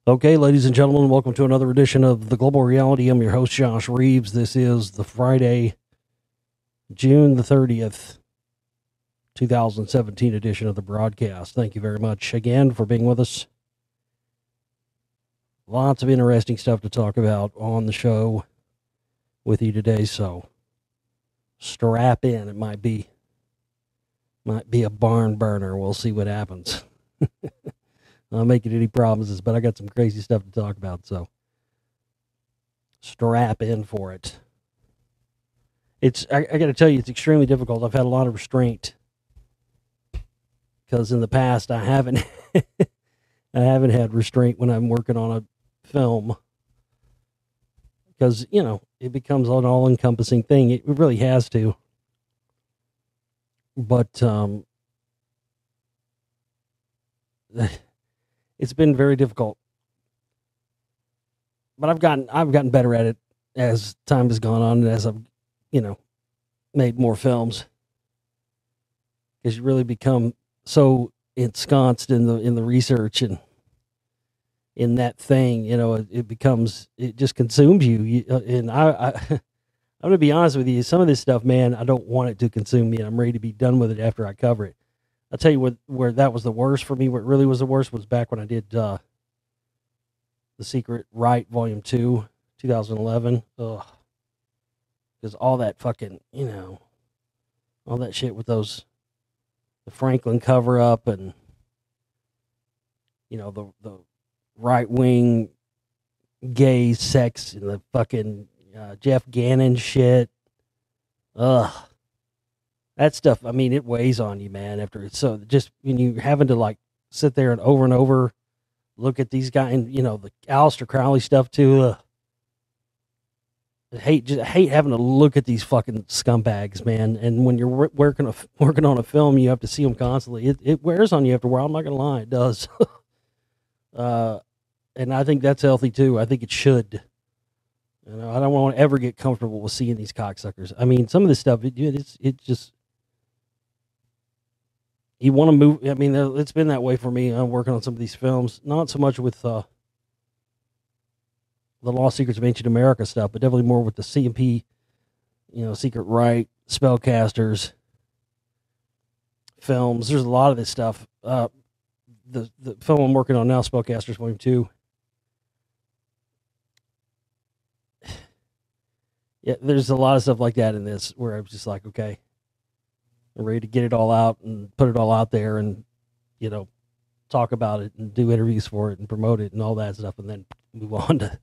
Okay, ladies and gentlemen, welcome to another edition of The Global Reality. I'm your host, Josh Reeves. This is the Friday, June the 30th, 2017 edition of the broadcast. Thank you very much again for being with us. Lots of interesting stuff to talk about on the show with you today, so strap in. It might be a barn burner. We'll see what happens. Not making any promises, but I got some crazy stuff to talk about, so strap in for it. I got to tell you, it's extremely difficult. I've had a lot of restraint because in the past I haven't I haven't had restraint when I'm working on a film because it becomes an all-encompassing thing. It really has to, but it's been very difficult. But I've gotten better at it as time has gone on and as I've made more films, because you really become so ensconced in the research and in that thing. It just consumes you. And I'm gonna be honest with you, some of this stuff, man, I don't want it to consume me. I'm ready to be done with it after I cover it. I'll tell you where that was the worst for me. What really was the worst was back when I did The Secret Right Volume 2, 2011. Ugh. Because all that fucking, all that shit with the Franklin cover up and, the right wing gay sex and the fucking Jeff Gannon shit. Ugh. That stuff, I mean, it weighs on you, man, after it's so just when you having to like sit there and over look at these guys and, the Aleister Crowley stuff too. I hate having to look at these fucking scumbags, man. And when you're working on a film, you have to see them constantly. It wears on you after a while. I'm not gonna lie, it does. And I think that's healthy too. I think it should. I don't want to ever get comfortable with seeing these cocksuckers. I mean, some of this stuff, it just you want to move. I mean, it's been that way for me. I'm working on some of these films, not so much with the Lost Secrets of Ancient America stuff, but definitely more with the CMP, Secret Right, Spellcasters films. There's a lot of this stuff. The film I'm working on now, Spellcasters Volume 2. Yeah, there's a lot of stuff like that in this where I was just like, okay, I'm ready to get it all out and put it all out there and, talk about it and do interviews for it and promote it and all that stuff and then move on to,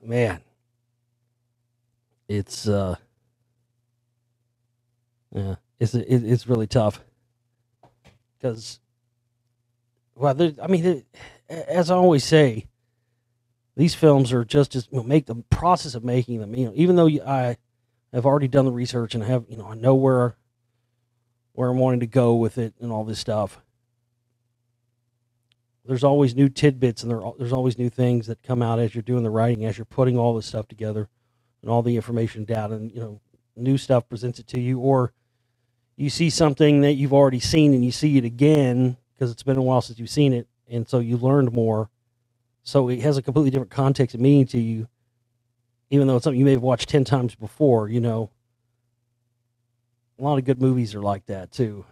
man. It's, yeah, it's really tough because, well, as I always say, these films are just as make the process of making them. Even though I have already done the research and I have, I know where I'm wanting to go with it and all this stuff. There's always new tidbits and there's always new things that come out as you're doing the writing, as you're putting all this stuff together and all the information down, and new stuff presents it to you, or you see something that you've already seen and you see it again because it's been a while since you've seen it, and so you learned more. So it has a completely different context and meaning to you, even though it's something you may have watched 10 times before. A lot of good movies are like that too.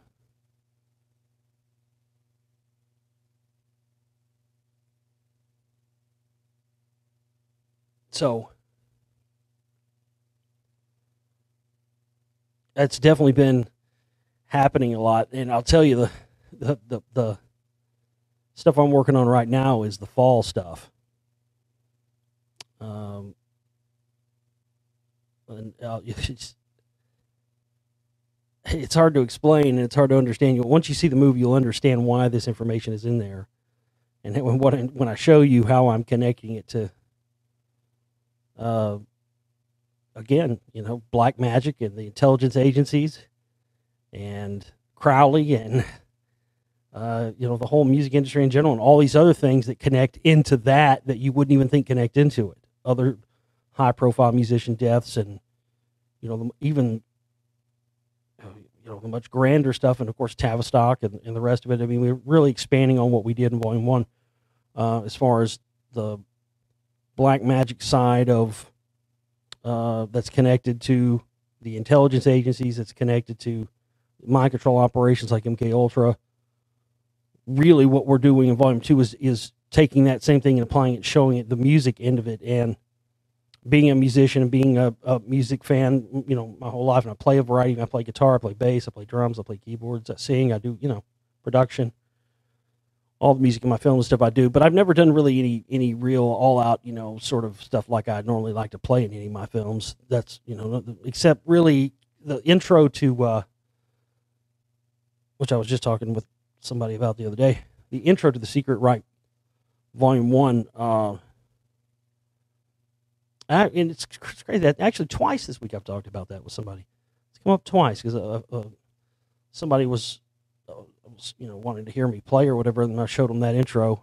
So that's definitely been happening a lot. And I'll tell you, the stuff I'm working on right now is the fall stuff. And it's hard to explain and it's hard to understand. Once you see the movie, you'll understand why this information is in there. And when I show you how I'm connecting it to, again, black magic and the intelligence agencies and Crowley and, the whole music industry in general and all these other things that connect into that you wouldn't even think connect into it. Other high profile musician deaths and, even, the much grander stuff. And of course, Tavistock and the rest of it. I mean, we're really expanding on what we did in Volume 1. as far as the black magic side of that's connected to the intelligence agencies, that's connected to mind control operations like MK Ultra. Really, what we're doing in Volume 2 is taking that same thing and applying it, showing it the music end of it, and being a musician and being a music fan, my whole life. And I play a variety. I play guitar, I play bass, I play drums, I play keyboards, I sing, I do, production, all the music in my film and stuff I do. But I've never done really any real all out, sort of stuff like I'd normally like to play in any of my films. That's, except really the intro to, which I was just talking with somebody about the other day, the intro to The Secret Right, Volume 1, and it's crazy that actually twice this week I've talked about that with somebody. It's come up twice because somebody was wanting to hear me play or whatever, and I showed them that intro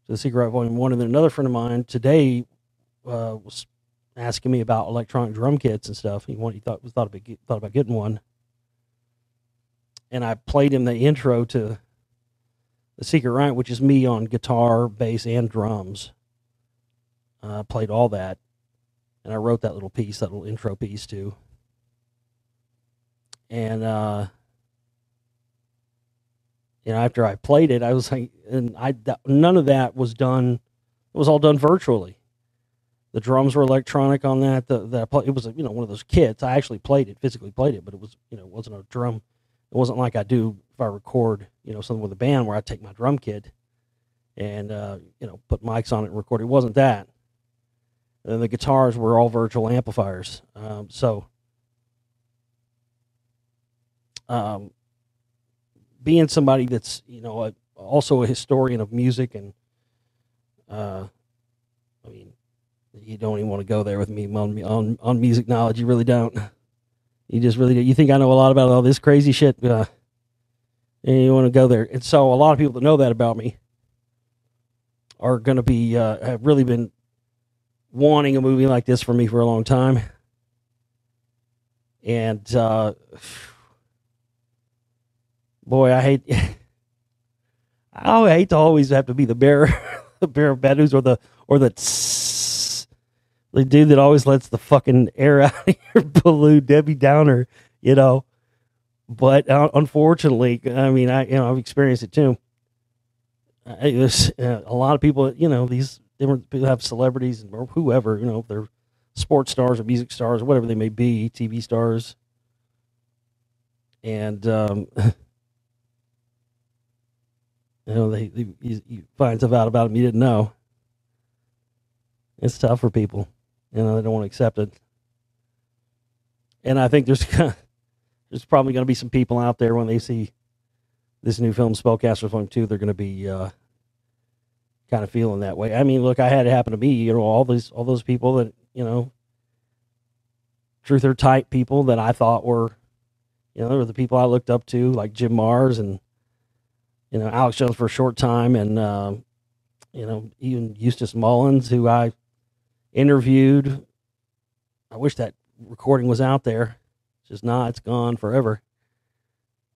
to The Secret Right Volume 1, and then another friend of mine today was asking me about electronic drum kits and stuff. He thought about getting one, and I played him the intro to The Secret Right, which is me on guitar, bass, and drums. I played all that, and I wrote that little intro piece too. And after I played it, I was like, none of that was done. It was all done virtually. The drums were electronic on that. It was one of those kits. I actually physically played it, but it was it wasn't a drum. It wasn't like I do if I record something with a band where I take my drum kit and put mics on it and record. It wasn't that. And the guitars were all virtual amplifiers. Being somebody that's also a historian of music, and you don't even want to go there with me on music knowledge. You really don't. You just really do. You think I know a lot about all this crazy shit, and you want to go there. And so a lot of people that know that about me are going to be have really been wanting a movie like this for me for a long time. And boy, I hate to always have to be the bearer of bad news, or the dude that always lets the fucking air out of your balloon, Debbie Downer, But unfortunately, I've experienced it too. There's a lot of people, these different people have celebrities or whoever, if they're sports stars or music stars or whatever they may be, TV stars, and you find stuff out about them you didn't know. It's tough for people, they don't want to accept it. And I think there's probably going to be some people out there when they see this new film, Spellcasters Volume 2, they're going to be kind of feeling that way. I mean, look, I had it happen to me. All those people that truther type people that I thought were, they were the people I looked up to, like Jim Mars and Alex Jones for a short time, and even Eustace Mullins, who I interviewed. I wish that recording was out there. It's just not. It's gone forever.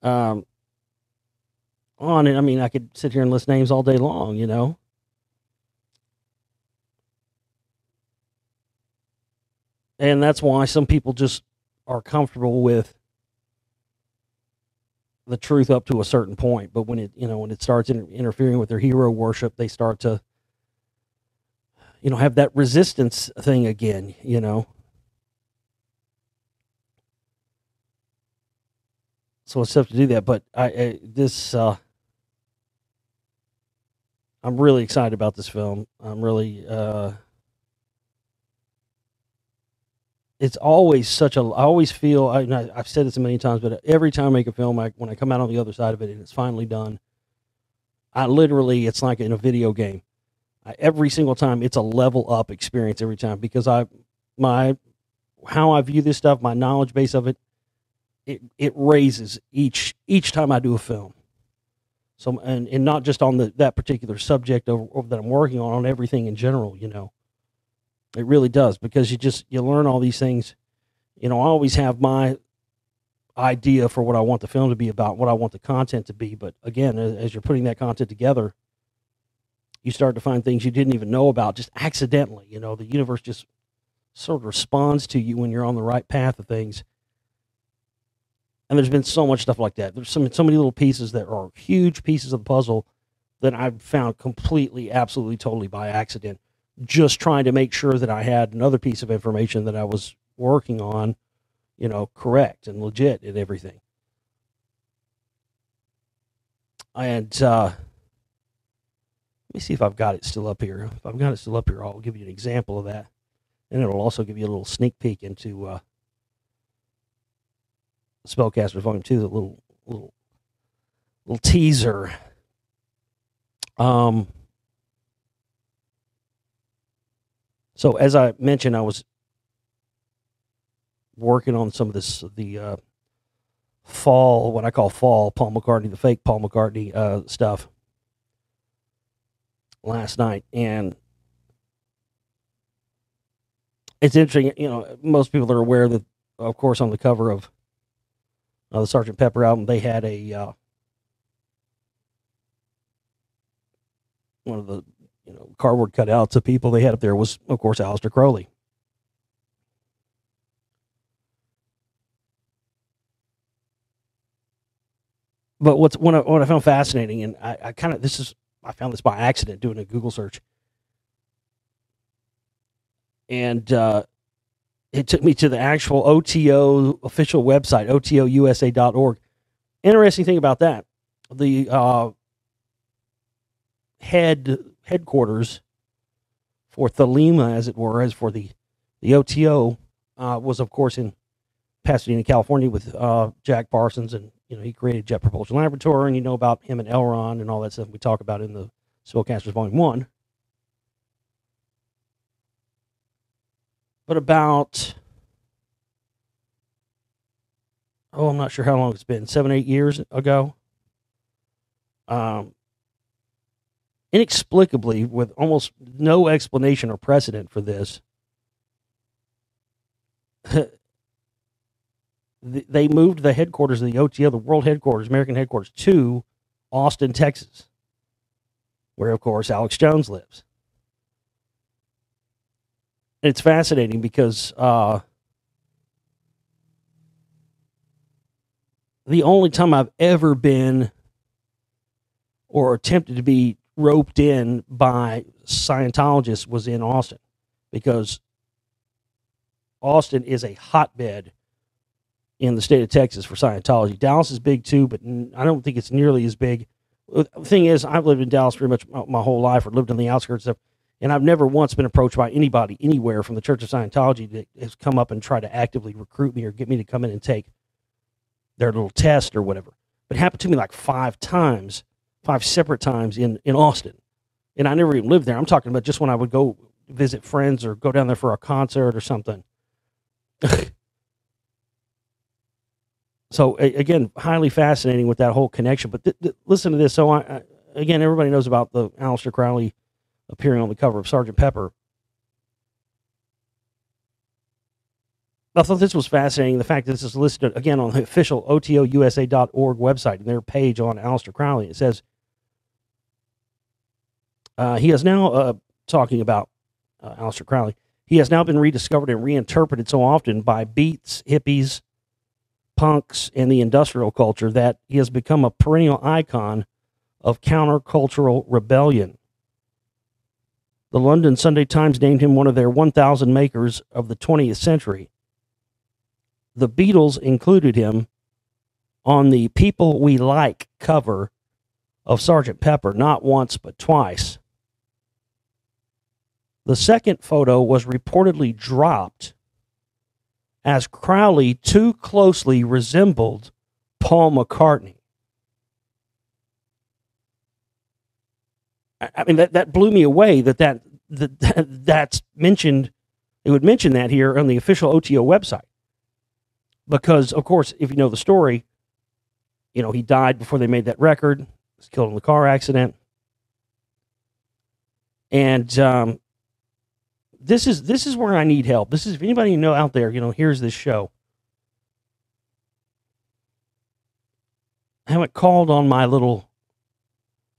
On it, I could sit here and list names all day long, And that's why some people just are comfortable with the truth up to a certain point. But when it starts interfering with their hero worship, they start to, have that resistance thing again, So it's tough to do that. But I'm really excited about this film. I'm really, it's always I always feel, I've said this a million times, but every time I make a film, when I come out on the other side of it and it's finally done, it's like in a video game. Every single time, it's a level up experience every time, because how I view this stuff, my knowledge base of it, it raises each time I do a film. So, and not just on that particular subject that I'm working on everything in general, It really does, because you learn all these things. I always have my idea for what I want the film to be about, what I want the content to be. But again, as you're putting that content together, you start to find things you didn't even know about just accidentally. The universe just sort of responds to you when you're on the right path of things. And there's been so much stuff like that. There's so many little pieces that are huge pieces of the puzzle that I've found completely, absolutely, totally by accident, just trying to make sure that I had another piece of information that I was working on, correct and legit and everything. And let me see if I've got it still up here. If I've got it still up here, I'll give you an example of that. And it'll also give you a little sneak peek into Spellcasters Volume 2, the little teaser. So as I mentioned, I was working on some of the fall, what I call fall Paul McCartney, the fake Paul McCartney stuff last night. And it's interesting, most people are aware that, of course, on the cover of the Sgt. Pepper album, they had one of the cardboard cutouts of people they had up there was, of course, Aleister Crowley. But what I found fascinating, and I found this by accident doing a Google search, and it took me to the actual OTO official website, otousa.org. Interesting thing about that, the headquarters for Thelema, as it were, as for the OTO, was, of course, in Pasadena, California, with Jack Parsons, and he created Jet Propulsion Laboratory, and you know about him and L. Ron and all that stuff we talk about in the Spellcasters Volume 1. But about, I'm not sure how long it's been, 7-8 years ago, inexplicably, with almost no explanation or precedent for this, they moved the headquarters of the OTO, the world headquarters, American headquarters, to Austin, Texas, where, of course, Alex Jones lives. And it's fascinating because the only time I've ever been or attempted to be roped in by Scientologists was in Austin, because Austin is a hotbed in the state of Texas for Scientology. Dallas is big too, but I don't think it's nearly as big. The thing is, I've lived in Dallas pretty much my whole life, or lived on the outskirts of, and I've never once been approached by anybody anywhere from the Church of Scientology that has come up and tried to actively recruit me or get me to come in and take their little test or whatever. But it happened to me like 5 separate times in Austin. And I never even lived there. I'm talking about just when I would go visit friends or go down there for a concert or something. So, again, highly fascinating with that whole connection. But listen to this. So, again, everybody knows about the Aleister Crowley appearing on the cover of Sgt. Pepper. I thought this was fascinating, the fact that this is listed, again, on the official otousa.org website, and their page on Aleister Crowley. It says, he is now, talking about Aleister Crowley, he has now been rediscovered and reinterpreted so often by beats, hippies, punks, and the industrial culture that he has become a perennial icon of countercultural rebellion. The London Sunday Times named him one of their 1,000 makers of the 20th century. The Beatles included him on the People We Like cover of Sgt. Pepper, not once but twice. The second photo was reportedly dropped as Crowley too closely resembled Paul McCartney. I mean, that blew me away that's mentioned. It would mention that here on the official OTO website. Because, of course, if you know the story, he died before they made that record. Was killed in the car accident. And this is where I need help. This is, if anybody out there, hears this show. I haven't called on my little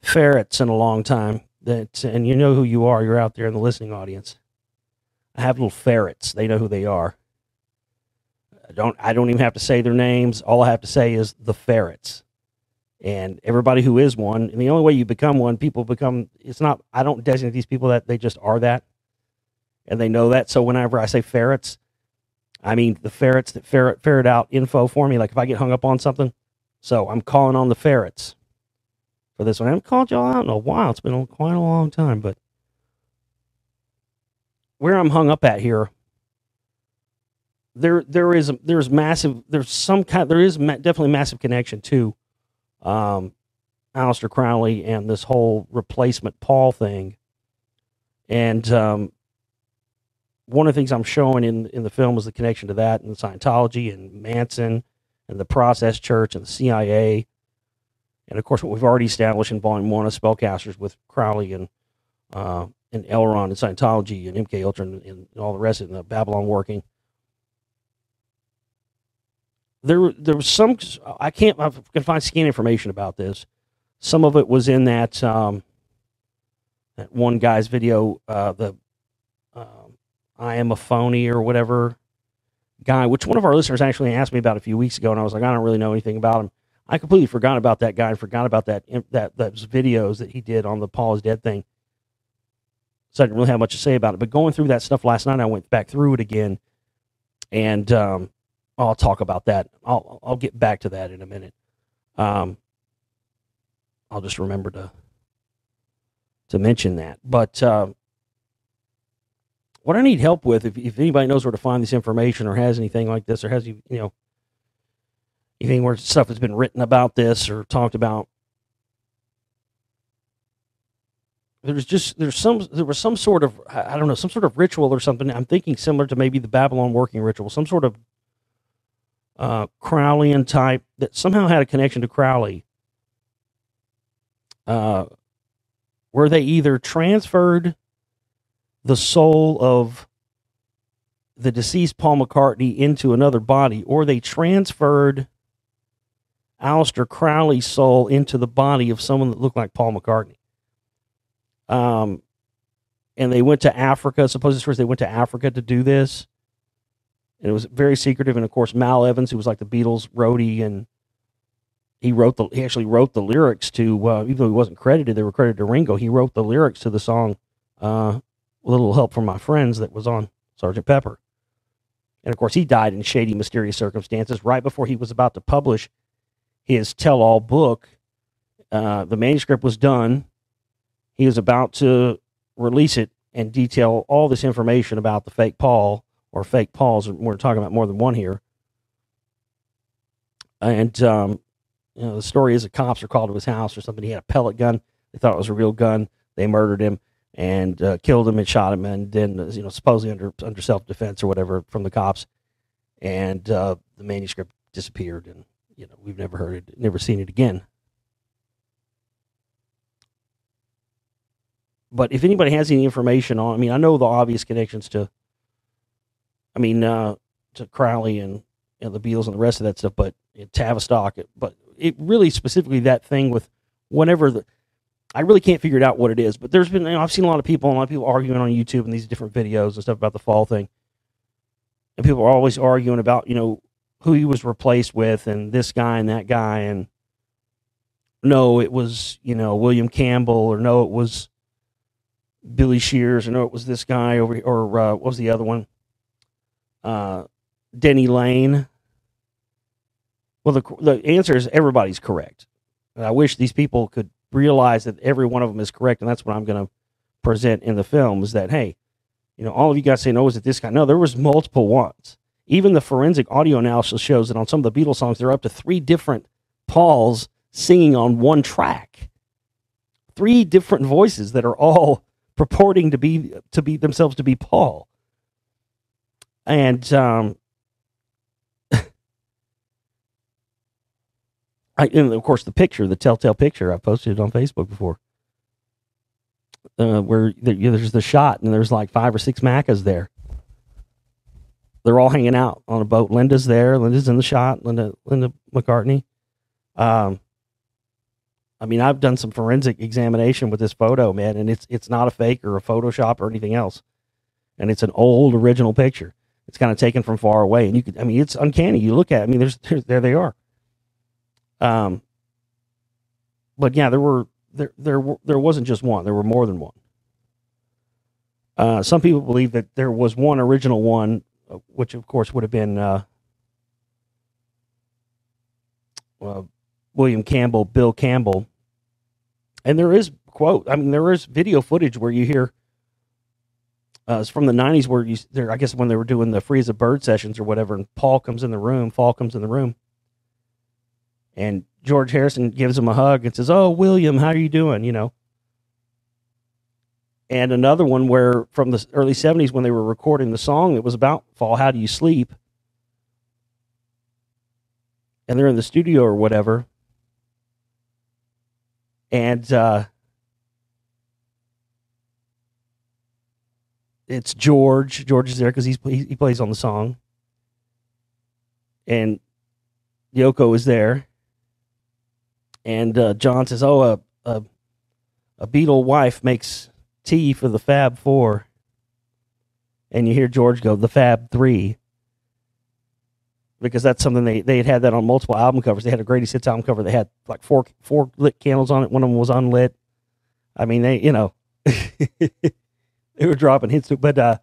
ferrets in a long time, that, and you know who you are. You're out there in the listening audience. I have little ferrets. They know who they are. I don't even have to say their names. All I have to say is the ferrets. And everybody who is one, and the only way you become one, people become, it's not, I don't designate these people that they just are that. And they know that. So whenever I say ferrets, I mean the ferrets that ferret out info for me. Like if I get hung up on something. So I'm calling on the ferrets for this one. I haven't called y'all out in a while. It's been quite a long time. But where I'm hung up at here, there is definitely massive connection to Aleister Crowley and this whole replacement Paul thing. And one of the things I'm showing in the film is the connection to that and Scientology and Manson and the Process Church and the CIA. And of course, what we've already established in Volume 1 of Spellcasters with Crowley and Elrond and Scientology and MK Ultra and all the rest of the Babylon working. There was some, I can find scan information about this. Some of it was in that that one guy's video, I am a phony or whatever guy, which one of our listeners actually asked me about a few weeks ago, and I was like, I don't really know anything about him. I completely forgot about that guy and forgot about those videos that he did on the Paul is Dead thing. So I didn't really have much to say about it. But going through that stuff last night, I went back through it again, and I'll talk about that. I'll get back to that in a minute. I'll just remember to mention that. But what I need help with, if anybody knows where to find this information or has anything like this, or has anything where stuff has been written about this or talked about, there was some sort of, I don't know, some sort of ritual or something. I'm thinking similar to maybe the Babylon working ritual, some sort of Crowleyan type that somehow had a connection to Crowley, where they either transferred the soul of the deceased Paul McCartney into another body, or they transferred Aleister Crowley's soul into the body of someone that looked like Paul McCartney. And they went to Africa. Suppose they went to Africa to do this. And it was very secretive. And of course, Mal Evans, who was like the Beatles roadie, and he actually wrote the lyrics to, even though he wasn't credited, they were credited to Ringo. He wrote the lyrics to the song, A Little Help from My Friends, that was on Sgt. Pepper. And of course, he died in shady, mysterious circumstances right before he was about to publish his tell-all book. The manuscript was done. He was about to release it and detail all this information about the fake Paul, or fake Pauls. We're talking about more than one here. And, the story is the cops are called to his house or something. He had a pellet gun. They thought it was a real gun. They murdered him and killed him and shot him. And then, supposedly under self-defense or whatever from the cops. And the manuscript disappeared. And, we've never heard it, never seen it again. But if anybody has any information on, I know the obvious connections to Crowley and the Beatles and the rest of that stuff, but Tavistock, but it really specifically that thing with whenever I really can't figure it out what it is, but there's been, I've seen a lot of people arguing on YouTube and these different videos and stuff about the fall thing. And people are always arguing about, who he was replaced with and this guy and that guy. And no, it was, William Campbell, or no, it was Billy Shears, or no, it was this guy over, or what was the other one? Denny Lane. Well, the answer is everybody's correct. And I wish these people could realize that every one of them is correct, and that's what I'm going to present in the film, is that, hey, all of you guys say, no, is it this guy? No, there was multiple ones. Even the forensic audio analysis shows that on some of the Beatles songs, there are up to 3 different Pauls singing on one track. 3 different voices that are all purporting to be themselves to be Paul. And and of course, the telltale picture, I posted it on Facebook before, where there's the shot, and there's like 5 or 6 Maccas there. They're all hanging out on a boat. Linda's there. Linda's in the shot. Linda McCartney. I mean, I've done some forensic examination with this photo, man, and it's not a fake or a Photoshop or anything else. And it's an old original picture. It's kind of taken from far away, and you could, I mean, it's uncanny. You look at it, I mean, there they are. But yeah, there wasn't just one. There were more than one. Some people believe that there was one original one, which of course would have been William Campbell, Bill Campbell. And there is there is video footage where you hear, it's from the 90s where I guess when they were doing the Free as a Bird sessions or whatever, and Fall comes in the room, and George Harrison gives him a hug and says, "Oh, William, how are you doing?" You know. And another one where from the early 70s when they were recording the song that was about Fall, "How Do You Sleep?" And they're in the studio or whatever. And it's George. George is there because he plays on the song. And Yoko is there. And John says, "Oh, a Beatle wife makes tea for the Fab Four." And you hear George go, "the Fab Three." Because that's something they had that on multiple album covers. They had a Greatest Hits album cover. They had like four lit candles on it. One of them was unlit. I mean, they, they were dropping hints. But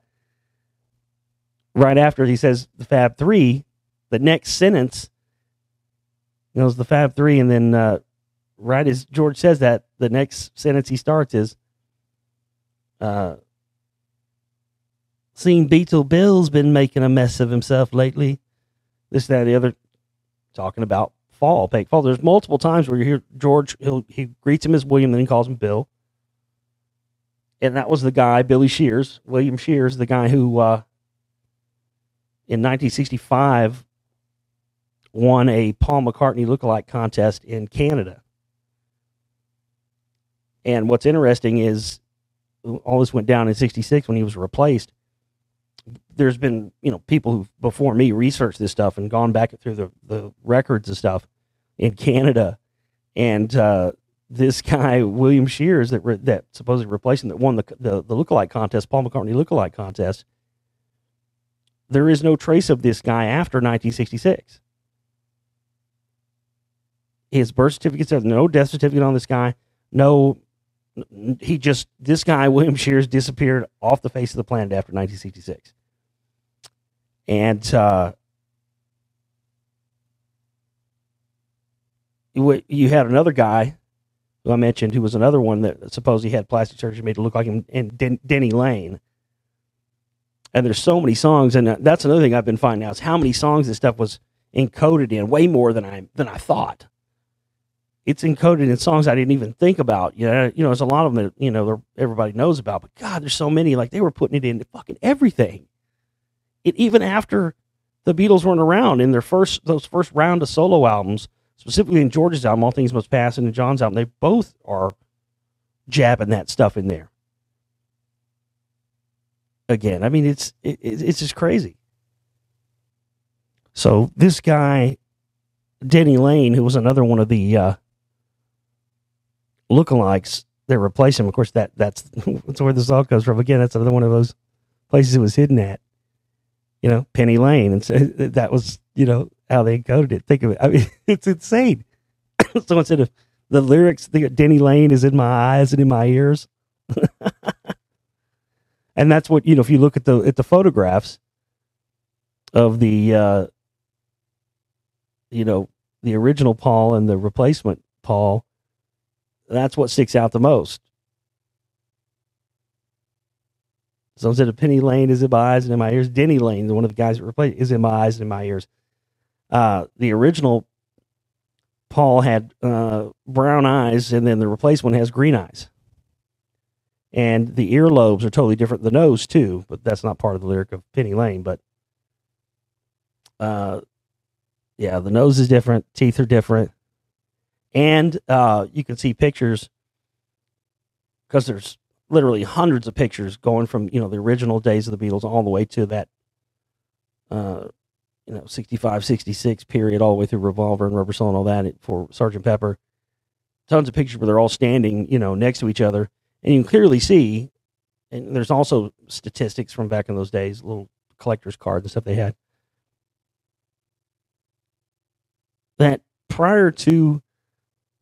right after he says the Fab Three, the next sentence, is the Fab Three. And then right as George says that, the next sentence he starts is, "Seen Beetle Bill's been making a mess of himself lately." This, that, the other, talking about Fall, Fake Fall. There's multiple times where you hear George, he greets him as William, then he calls him Bill. And that was the guy, Billy Shears, William Shears, the guy who, in 1965, won a Paul McCartney lookalike contest in Canada. And what's interesting is, all this went down in 66 when he was replaced. There's been, people who before me researched this stuff and gone back through the records and stuff in Canada. And this guy, William Shears, that supposedly replaced him, that won the lookalike contest, Paul McCartney lookalike contest, there is no trace of this guy after 1966. His birth certificate says no death certificate on this guy. No, this guy, William Shears, disappeared off the face of the planet after 1966. And you had another guy who I mentioned, who was another one that supposedly had plastic surgery made to look like him, and Denny Lane. And there's so many songs, and that's another thing I've been finding out, is how many songs this stuff was encoded in, way more than I thought. It's encoded in songs I didn't even think about. There's a lot of them that, everybody knows about, but God, there's so many. Like, they were putting it into fucking everything. Even after the Beatles weren't around, in those first round of solo albums, specifically in George's album, All Things Must Pass, and in John's album, they both are jabbing that stuff in there. Again, I mean, it's just crazy. So this guy, Denny Lane, who was another one of the lookalikes that replaced him. Of course, that's where this all comes from. Again, that's another one of those places it was hidden at. Penny Lane, and so that was how they encoded it. Think of it. I mean, it's insane. So instead of the lyrics, Denny Lane is in my eyes and in my ears, and that's what if you look at the photographs of the the original Paul and the replacement Paul, that's what sticks out the most. So instead of Penny Lane is in my eyes and in my ears, Denny Lane, one of the guys that replaced, is in my eyes and in my ears. The original Paul had brown eyes, and then the replacement has green eyes. And the earlobes are totally different. The nose too, but that's not part of the lyric of Penny Lane. But yeah, the nose is different, teeth are different, and you can see pictures, because there's literally hundreds of pictures going from the original days of the Beatles all the way to that 65, 66 period, all the way through Revolver and Rubber Soul and all that for Sgt. Pepper. tons of pictures where they're all standing, next to each other, and you can clearly see. And there's also statistics from back in those days, little collector's cards and stuff they had, that prior to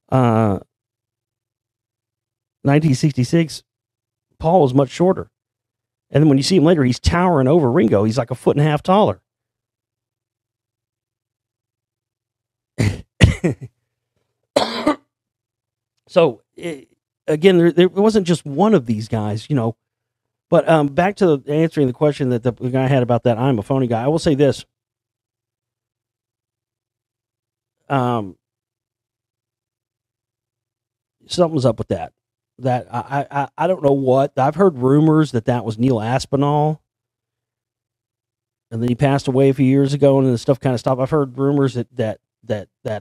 1966, Paul was much shorter. And then when you see him later, he's towering over Ringo. He's like a foot and a half taller. So, again, there wasn't just one of these guys, But back to answering the question that the guy had about that I'm a phony guy, I will say this. Something's up with that. That I don't know what. I've heard rumors that was Neil Aspinall, and then he passed away a few years ago, and then the stuff kind of stopped. I've heard rumors that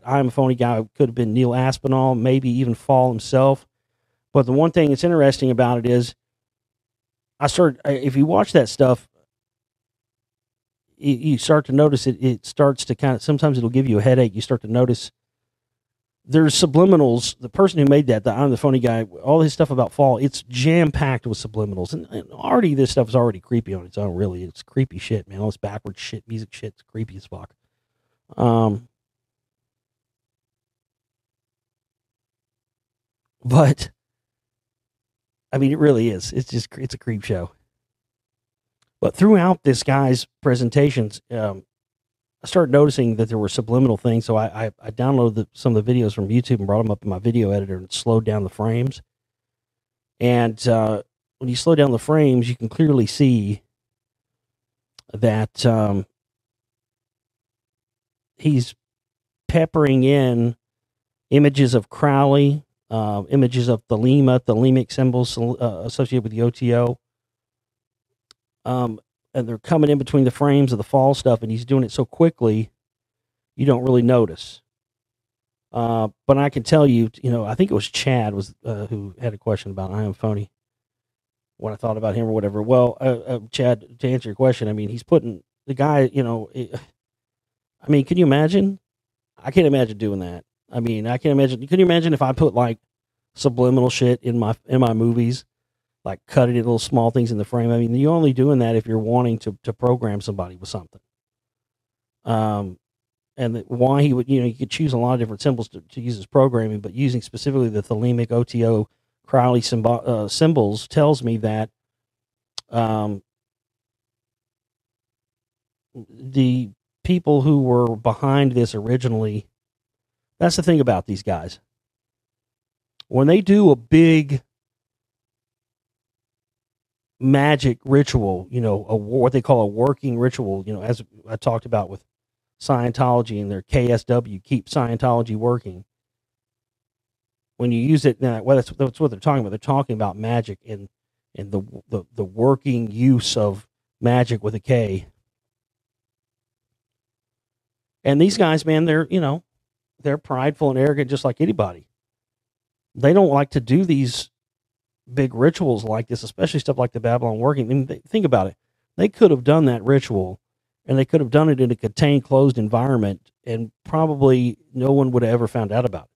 I'm a phony guy could have been Neil Aspinall, maybe even Fall himself. But the one thing that's interesting about it is, if you watch that stuff, you start to notice it starts to kind of, sometimes it'll give you a headache. You start to notice there's subliminals. The person who made that, the I'm the phony guy, all his stuff about Fall, it's jam-packed with subliminals. And already this stuff is already creepy on its own, really. It's creepy shit, man. All this backwards shit, music shit, it's creepy as fuck. But, I mean, it really is. It's a creep show. But throughout this guy's presentations, I started noticing that there were subliminal things. So I downloaded some of the videos from YouTube and brought them up in my video editor and slowed down the frames. And when you slow down the frames, you can clearly see that he's peppering in images of Crowley, images of thelemic symbols associated with the OTO. And they're coming in between the frames of the Fall stuff, and he's doing it so quickly, you don't really notice. But I can tell you, I think it was Chad who had a question about I Am Phony, what I thought about him or whatever. Well, Chad, to answer your question, I mean, he's putting the guy, I mean, can you imagine? I can't imagine doing that. I mean, I can't imagine. Can you imagine if I put like subliminal shit in my movies? Like cutting little small things in the frame. I mean, you're only doing that if you're wanting to program somebody with something. And why he would, you could choose a lot of different symbols to use as programming, but using specifically the thelemic OTO Crowley symbols tells me that the people who were behind this originally, that's the thing about these guys. When they do a big magic ritual, what they call a working ritual, as I talked about with Scientology and their KSW, keep Scientology working. When you use it, that's what they're talking about. They're talking about magic and the working use of magic with a K. And these guys, man, they're prideful and arrogant just like anybody. They don't like to do these big rituals like this, especially stuff like the Babylon working. I mean, think about it. They could have done that ritual, and they could have done it in a contained, closed environment, and probably no one would have ever found out about it.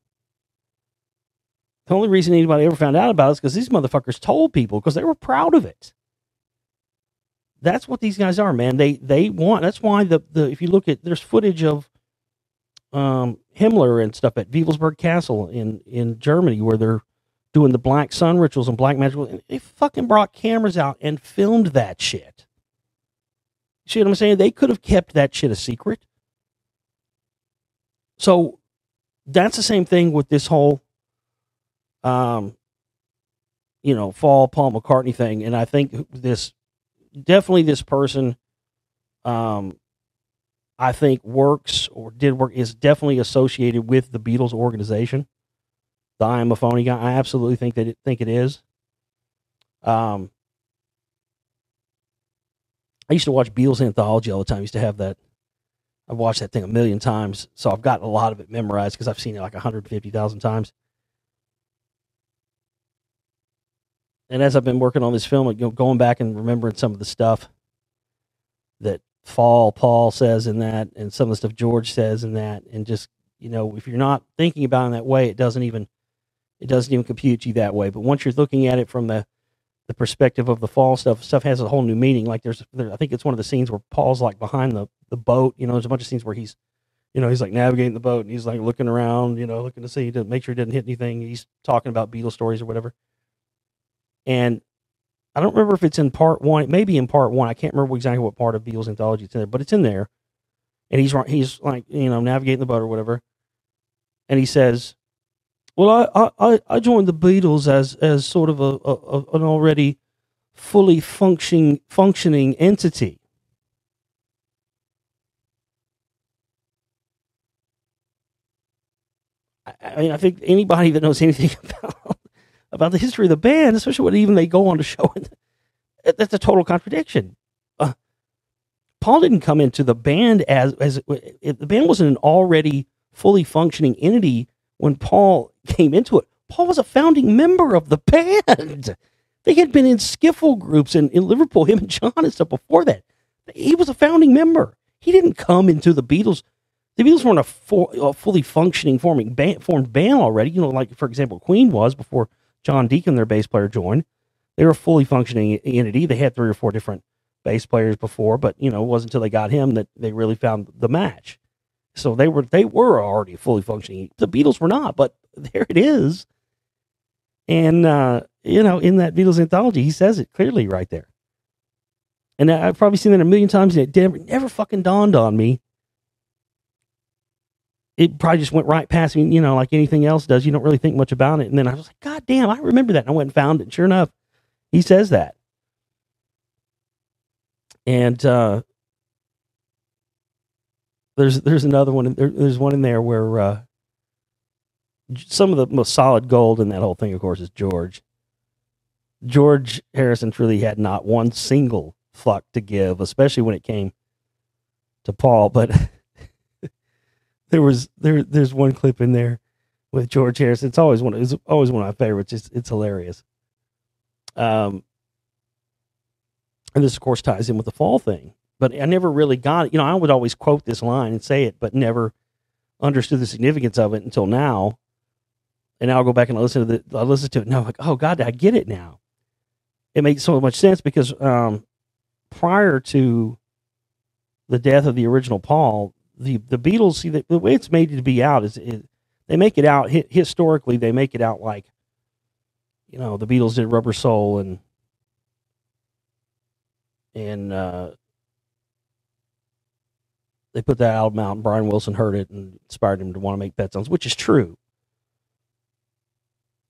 The only reason anybody ever found out about it is because these motherfuckers told people because they were proud of it. That's what these guys are, man. They want. That's why the if you look at, there's footage of Himmler and stuff at Wewelsburg Castle in Germany where they're doing the Black Sun rituals and black magic. And they fucking brought cameras out and filmed that shit. You see what I'm saying? They could have kept that shit a secret. So that's the same thing with this whole, Fall Paul McCartney thing. And I think this person, I think is definitely associated with the Beatles organization. The I Am a Phony guy. I absolutely think it is. I used to watch Beatles Anthology all the time. I used to have that. I've watched that thing a million times, so I've got a lot of it memorized because I've seen it like 150,000 times. And as I've been working on this film, going back and remembering some of the stuff that Paul says in that, and some of the stuff George says in that, and just, if you're not thinking about it in that way, it doesn't even It doesn't even compute to you that way. But once you're looking at it from the perspective of the fall stuff has a whole new meaning. Like I think it's one of the scenes where Paul's like behind the boat. There's a bunch of scenes where he's like navigating the boat and he's like looking around, looking to see to make sure he didn't hit anything. He's talking about Beatles stories or whatever. And I don't remember if it's in part one. It may be in part one. I can't remember exactly what part of Beatles anthology it's in there, but it's in there. And he's like, navigating the boat or whatever. And he says, well, I joined the Beatles as sort of an already fully functioning entity. I mean, I think anybody that knows anything about the history of the band, especially when even they go on to show it, that's a total contradiction. Paul didn't come into the band as if the band wasn't an already fully functioning entity when Paul came into it. Paul was a founding member of the band. They had been in skiffle groups in Liverpool, him and John and stuff before that. He was a founding member. He didn't come into the Beatles. The Beatles weren't a fully functioning formed band already. Like, for example, Queen was before John Deacon, their bass player, joined. They were a fully functioning entity. They had 3 or 4 different bass players before, but, it wasn't until they got him that they really found the match. So they were already fully functioning. The Beatles were not, but there it is. And, in that Beatles anthology, he says it clearly right there. And I've probably seen that a million times, and it never fucking dawned on me. It probably just went right past me, like anything else does. You don't really think much about it. And then I was like, God damn, I remember that. And I went and found it. And sure enough, he says that. And there's another one. There's one in there where some of the most solid gold in that whole thing, of course, is George. George Harrison truly had not one single fuck to give, especially when it came to Paul. But there's one clip in there with George Harrison. It's always one of my favorites. It's hilarious. And this, of course, ties in with the fall thing. But I never really got it. I would always quote this line and say it, but never understood the significance of it until now. And now I'll go back and listen to it, and I'm like, oh God, I get it now. It makes so much sense because prior to the death of the original Paul, the Beatles, see, the way it's made to be out is they make it out historically. They make it out like, the Beatles did Rubber Soul and they put that album out, and Brian Wilson heard it and inspired him to want to make Pet Sounds, which is true.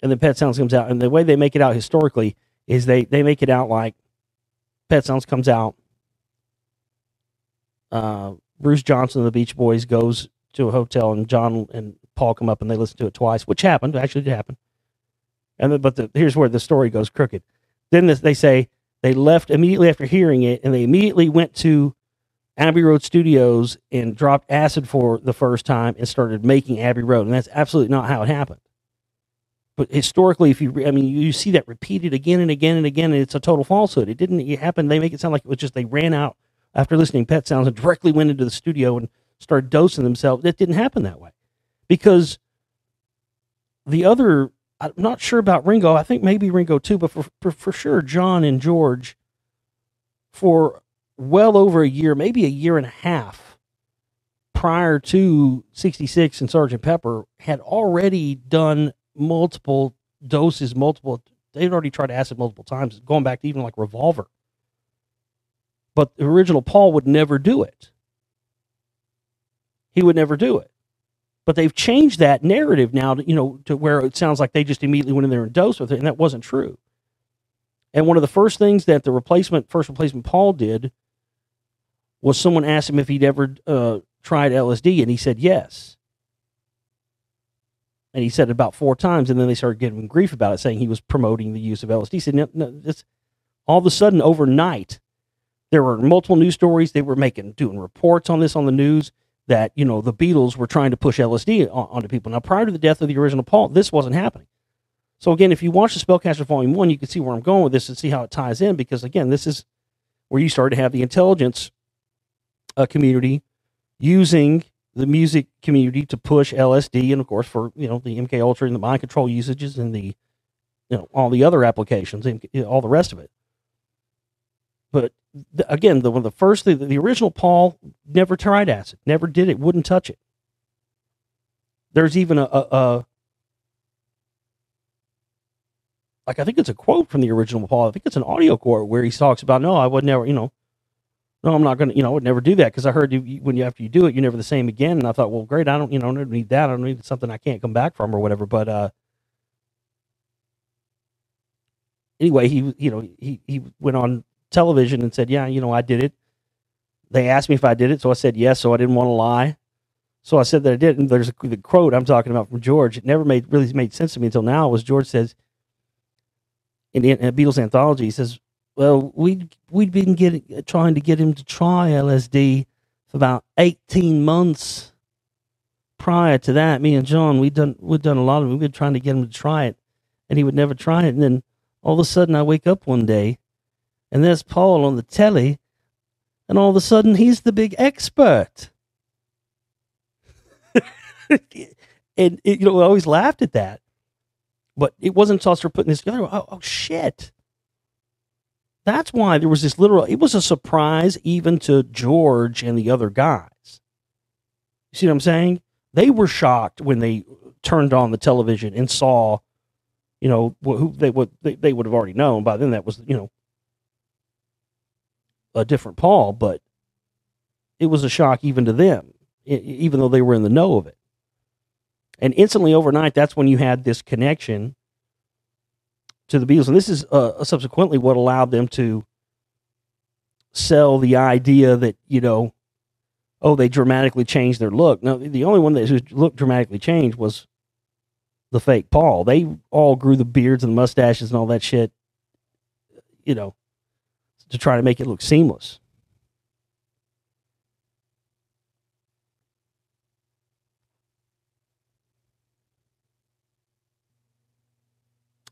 And then Pet Sounds comes out, and the way they make it out historically is they make it out like Pet Sounds comes out. Bruce Johnson of the Beach Boys goes to a hotel, and John and Paul come up, and they listen to it twice, which happened. Actually, did happen. Here's where the story goes crooked. Then they say they left immediately after hearing it, and they immediately went to Abbey Road Studios and dropped acid for the first time and started making Abbey Road, and that's absolutely not how it happened. But historically, you see that repeated again and again and again, and it's a total falsehood. It didn't happen. They make it sound like it was just they ran out after listening to Pet Sounds and directly went into the studio and started dosing themselves. That didn't happen that way. Because the other, I'm not sure about Ringo. I think maybe Ringo too, but for sure, John and George, for well over a year, maybe a year and a half prior to 66 and Sgt. Pepper, had already done multiple doses, they'd already tried acid multiple times, going back to even like Revolver. But the original Paul would never do it. He would never do it. But they've changed that narrative now to where it sounds like they just immediately went in there and dosed with it, and that wasn't true. And one of the first things that the first replacement Paul did was someone asked him if he'd ever tried LSD, and he said yes. And he said it about 4 times, and then they started giving him grief about it, saying he was promoting the use of LSD. He said, no, all of a sudden, overnight, there were multiple news stories. They were doing reports on this on the news that, the Beatles were trying to push LSD onto people. Now, prior to the death of the original Paul, this wasn't happening. So, again, if you watch the Spellcasters Volume 1, you can see where I'm going with this and see how it ties in, because, again, this is where you started to have the intelligence community using the music community to push LSD, and of course for the MK Ultra and the mind control usages and the all the other applications and all the rest of it. But again, the original Paul never tried acid, never did it, wouldn't touch it. There's even like I think it's a quote from the original Paul. I think it's an audio quote where he talks about, no, I would never, no, I'm not going to, I would never do that because I heard after you do it, you're never the same again. And I thought, well, great, I don't need that. I don't need something I can't come back from or whatever. But anyway, he went on television and said, yeah, I did it. They asked me if I did it, so I said yes. So I didn't want to lie. So I said that I did. And there's the quote I'm talking about from George. It never really made sense to me until now. Was George says in a Beatles anthology, he says, well, we'd been trying to get him to try LSD for about 18 months. Prior to that, me and John, we'd done a lot of it. We've been trying to get him to try it, and he would never try it. And then all of a sudden, I wake up one day, and there's Paul on the telly, and all of a sudden, he's the big expert. And I always laughed at that, but it wasn't until I started putting this together. Oh shit! That's why there was this it was a surprise even to George and the other guys. You see what I'm saying? They were shocked when they turned on the television and saw, who they would have already known by then. That was, a different Paul, but it was a shock even to them, even though they were in the know of it. And instantly overnight, that's when you had this connection to the Beatles. And this is subsequently what allowed them to sell the idea that, they dramatically changed their look. Now, the only one whose look dramatically changed was the fake Paul. They all grew the beards and the mustaches and all that shit, to try to make it look seamless.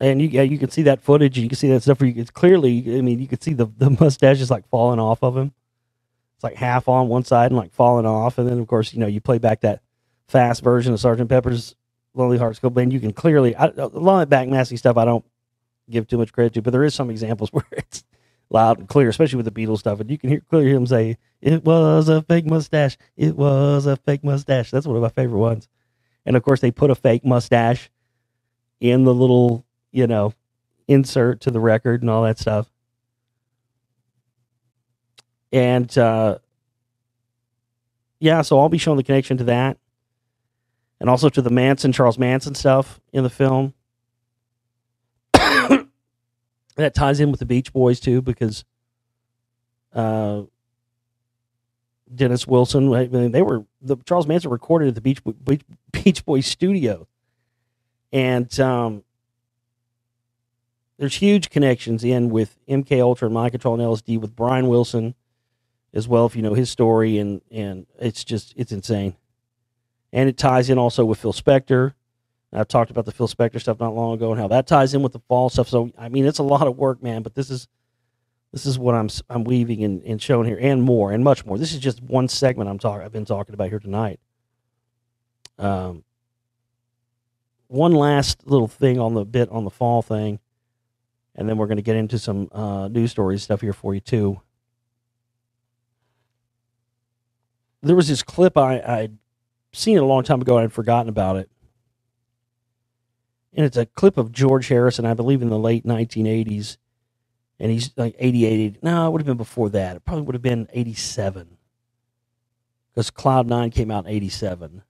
And you can see that footage, and you can see that stuff where it's clearly, you could see the mustaches like falling off of him. It's like half on one side and like falling off. And then, of course, you play back that fast version of Sgt. Pepper's Lonely Hearts Club Band. You can clearly, a lot of that backmasking stuff I don't give too much credit to, but there is some examples where it's loud and clear, especially with the Beatles stuff. And you can clearly hear him say, "It was a fake mustache. It was a fake mustache." That's one of my favorite ones. And of course, they put a fake mustache in the little, insert to the record and all that stuff. And, so I'll be showing the connection to that. And also to the Charles Manson stuff in the film. That ties in with the Beach Boys, too, because Dennis Wilson, Charles Manson recorded at the Beach Boys studio. And there's huge connections in with MK Ultra and mind control and LSD with Brian Wilson as well, if you know his story, and it's insane. And it ties in also with Phil Spector. I've talked about the Phil Spector stuff not long ago and how that ties in with the fall stuff. So it's a lot of work, man. But this is what I'm weaving and showing here, and more and much more. This is just one segment I've been talking about here tonight. One last little thing on the fall thing, and then we're going to get into some news stories stuff here for you too. There was this clip I'd seen it a long time ago and I'd forgotten about it. And it's a clip of George Harrison, I believe in the late 1980s. And he's like 88. No, it would have been before that. It probably would have been 87. Because Cloud 9 came out in 87.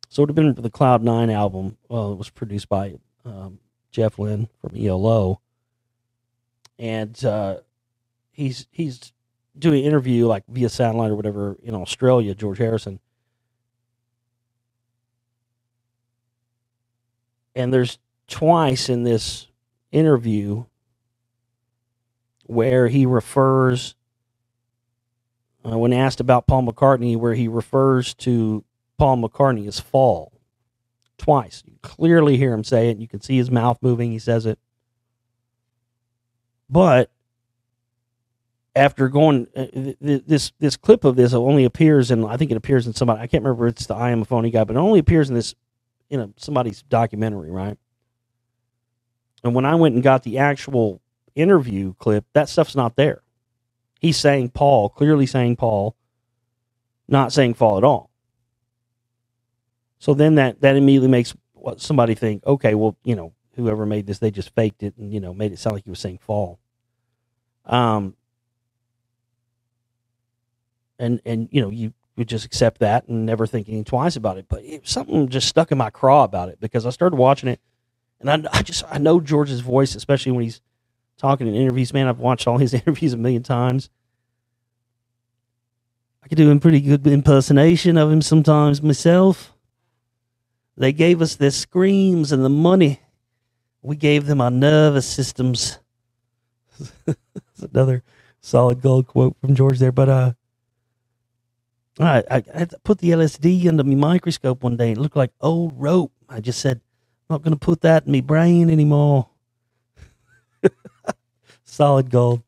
So it would have been the Cloud 9 album. Well, it was produced by Jeff Lynne from ELO. And he's doing an interview like via satellite or whatever in Australia, George Harrison. And there's twice in this interview where he refers, when asked about Paul McCartney, where he refers to Paul McCartney as Fall. Twice. You clearly hear him say it. You can see his mouth moving. He says it. But after going, this clip of this only appears in, I think it appears in somebody, I can't remember if it's the I Am a Phony guy, but it only appears in this, somebody's documentary, right? And when I went and got the actual interview clip, that stuff's not there. He's saying Paul, clearly saying Paul, not saying fall at all. So then that immediately makes somebody think, okay, well, whoever made this, they just faked it and, made it sound like he was saying fall. And you would just accept that and never think anything twice about it. But something just stuck in my craw about it, because I started watching it, and I know George's voice, especially when he's talking in interviews. Man, I've watched all his interviews a million times. I could do a pretty good impersonation of him sometimes myself. They gave us their screams and the money. We gave them our nervous systems. That's another solid gold quote from George there. But I had to put the LSD under my microscope one day. It looked like old rope. I just said, I'm not going to put that in my brain anymore. Solid gold.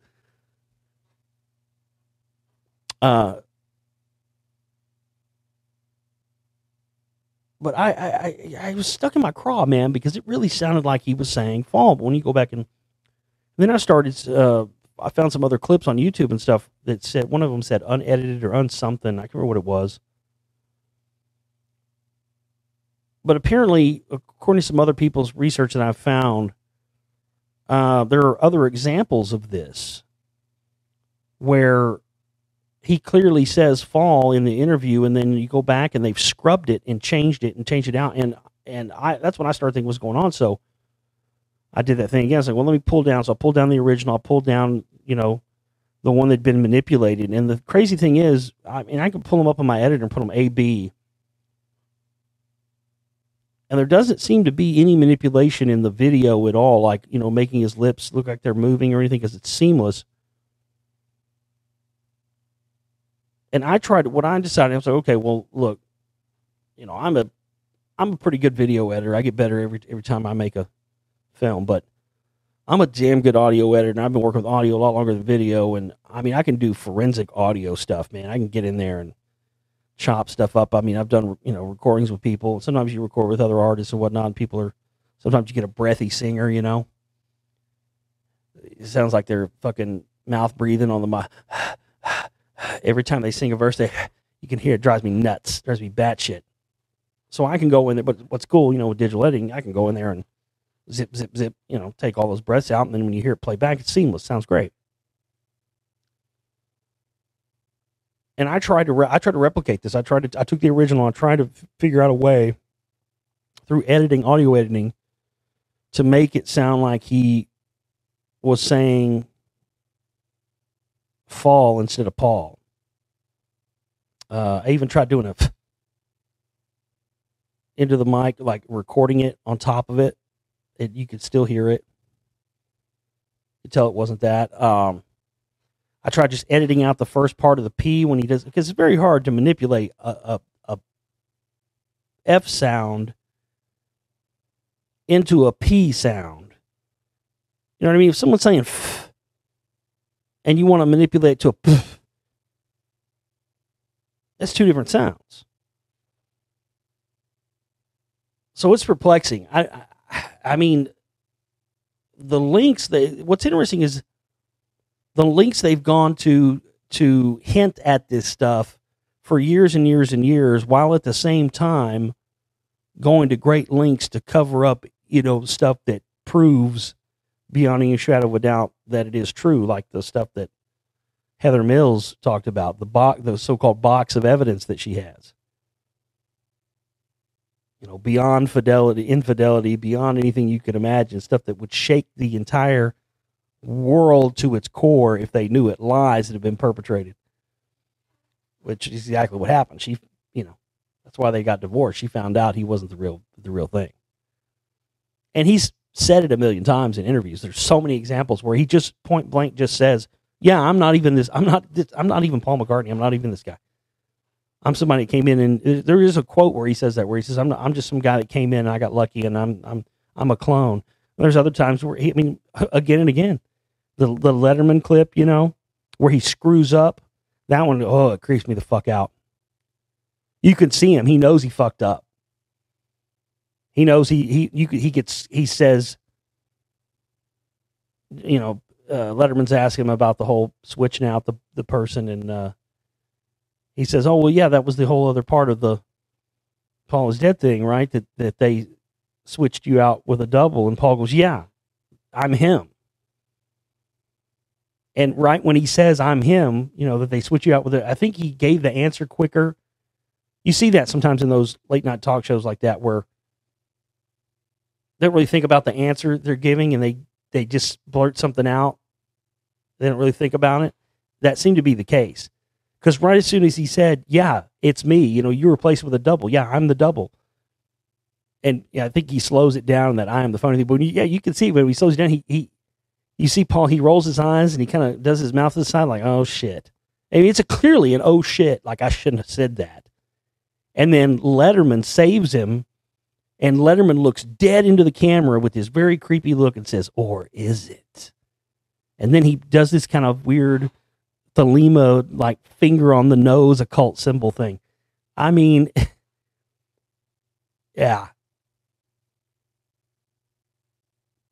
But I was stuck in my craw, man, because it really sounded like he was saying fall. But when you go back and then I started, I found some other clips on YouTube and stuff that said, one of them said unedited or unsomething. I can't remember what it was. But apparently, according to some other people's research that I've found, there are other examples of this where he clearly says fall in the interview, and then you go back and they've scrubbed it and changed it out. And that's when I started thinking what's going on. So I did that thing again. I was like, well, let me pull down. So I pulled down the original. I pulled down, the one that'd been manipulated. And the crazy thing is, I can pull them up on my editor and put them A, B. And there doesn't seem to be any manipulation in the video at all, like, making his lips look like they're moving or anything, because it's seamless. And what I decided, I was like, okay, well, look, I'm a pretty good video editor. I get better every time I make a film, but I'm a damn good audio editor, and I've been working with audio a lot longer than video. And I can do forensic audio stuff, man. I can get in there and chop stuff up. I've done, recordings with people. Sometimes you record with other artists and whatnot, and sometimes you get a breathy singer, it sounds like they're fucking mouth breathing on the mic. Every time they sing a verse, you can hear it. Drives me nuts. Drives me batshit. So I can go in there, but what's cool, with digital editing, I can go in there and zip, zip, zip, take all those breaths out, and then when you hear it play back, it's seamless. Sounds great. And I tried to replicate this. I took the original and tried to figure out a way through audio editing, to make it sound like he was saying fall instead of Paul. I even tried doing into the mic, like recording it on top of it. You could still hear it. You could tell it wasn't that. I tried just editing out the first part of the P when he does, because it's very hard to manipulate a F sound into a P sound. You know what I mean? If someone's saying F and you want to manipulate it to a P, that's two different sounds. So it's perplexing. I mean, the links, what's interesting is the links they've gone to hint at this stuff for years and years and years, while at the same time going to great lengths to cover up, stuff that proves beyond any shadow of a doubt that it is true, like the stuff that Heather Mills talked about, the so-called box of evidence that she has. Beyond infidelity, beyond anything you could imagine, stuff that would shake the entire world to its core if they knew it, lies that have been perpetrated, which is exactly what happened. She, that's why they got divorced. She found out he wasn't the real thing. And he's said it a million times in interviews. There's so many examples where he just point blank just says, yeah, I'm not even Paul McCartney. I'm not even this guy. I'm somebody that came in, and there is a quote where he says that, where he says, I'm just some guy that came in and I got lucky, and I'm a clone. And there's other times where again and again, the Letterman clip, where he screws up. That one, oh, it creeps me the fuck out. You can see him. He knows he fucked up. He knows he says, you know, Letterman's asking him about the whole switching out the person, and he says, oh, well, yeah, that was the whole other part of the Paul is dead thing, right? That they switched you out with a double. And Paul goes, yeah, I'm him. And right when he says, I'm him, you know, that they switch you out with it, I think he gave the answer quicker. You see that sometimes in those late night talk shows like that, where they don't really think about the answer they're giving, and they just blurt something out. They don't really think about it. That seemed to be the case. Because right as soon as he said, yeah, it's me, you know, you replace it with a double. Yeah, I'm the double. And yeah, I think he slows it down that I am the phony thing. But yeah, you can see when he slows it down, you see Paul, he rolls his eyes and he kind of does his mouth to the side like, oh shit. I mean, it's clearly an oh shit, like I shouldn't have said that. And then Letterman saves him, and Letterman looks dead into the camera with this very creepy look and says, or is it? And then he does this kind of weird Thelema, like finger on the nose, occult symbol thing. I mean, yeah.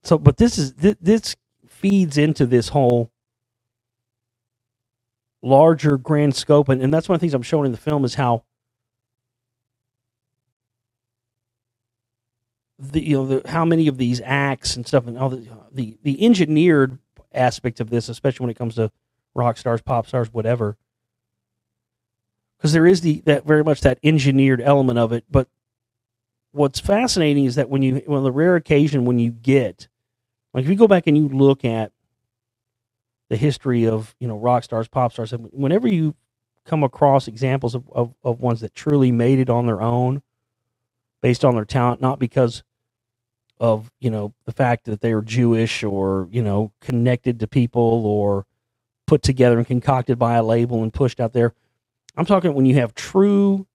So, but this feeds into this whole larger grand scope. And that's one of the things I'm showing in the film is how how many of these acts and stuff and all the engineered aspect of this, especially when it comes to rock stars, pop stars, whatever, because there is that very much that engineered element of it. But what's fascinating is that when the rare occasion when you get, like if you go back and you look at the history of, you know, rock stars, pop stars, whenever you come across examples of ones that truly made it on their own based on their talent, not because of, you know, the fact that they were Jewish or, you know, connected to people or put together and concocted by a label and pushed out there. I'm talking when you have true,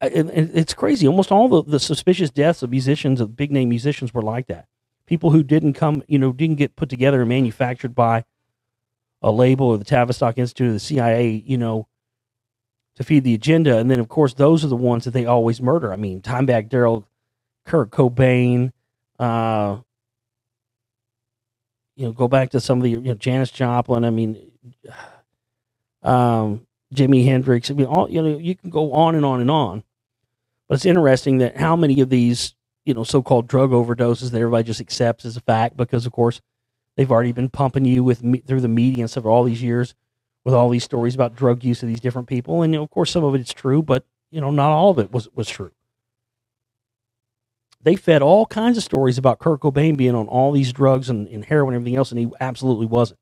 and it's crazy. Almost all the suspicious deaths of musicians, of big name musicians, were like that. People who didn't get put together and manufactured by a label or the Tavistock Institute or the CIA, you know, to feed the agenda. And then, of course, those are the ones that they always murder. I mean, Dimebag Darrell, Kurt Cobain, you know, go back to some of the, you know, Janis Joplin. I mean, Jimi Hendrix. I mean, all, you know, you can go on and on and on. But it's interesting that how many of these, you know, so-called drug overdoses that everybody just accepts as a fact because, of course, they've already been pumping you through the media and stuff for all these years with all these stories about drug use of these different people. And, you know, of course, some of it's true, but, you know, not all of it was true. They fed all kinds of stories about Kurt Cobain being on all these drugs and heroin and everything else, and he absolutely wasn't.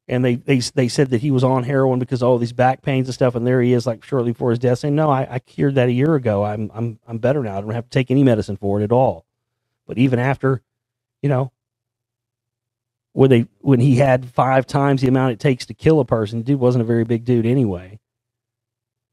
And they said that he was on heroin because of all these back pains and stuff, and there he is, like shortly before his death, saying, "No, I cured that a year ago. I'm better now. I don't have to take any medicine for it at all." But even after, you know, when he had 5 times the amount it takes to kill a person, the dude wasn't a very big dude anyway.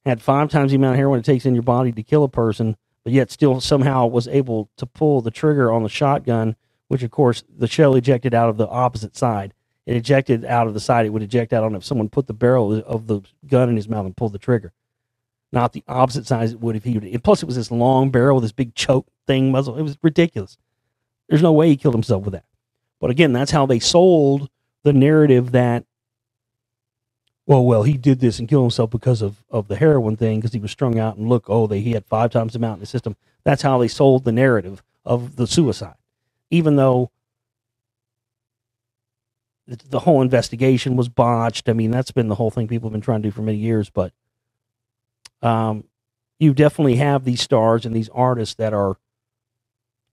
Had 5 times the amount of heroin it takes in your body to kill a person, but yet still somehow was able to pull the trigger on the shotgun, which of course the shell ejected out of the opposite side. It ejected out of the side it would eject out on if someone put the barrel of the gun in his mouth and pulled the trigger. Not the opposite side it would if he would. And plus, it was this long barrel with this big choke thing muzzle. It was ridiculous. There's no way he killed himself with that. But again, that's how they sold the narrative that, well, he did this and killed himself because of the heroin thing because he was strung out and look, he had 5 times the amount in the system. That's how they sold the narrative of the suicide. Even though the whole investigation was botched. I mean, that's been the whole thing people have been trying to do for many years. But you definitely have these stars and these artists that are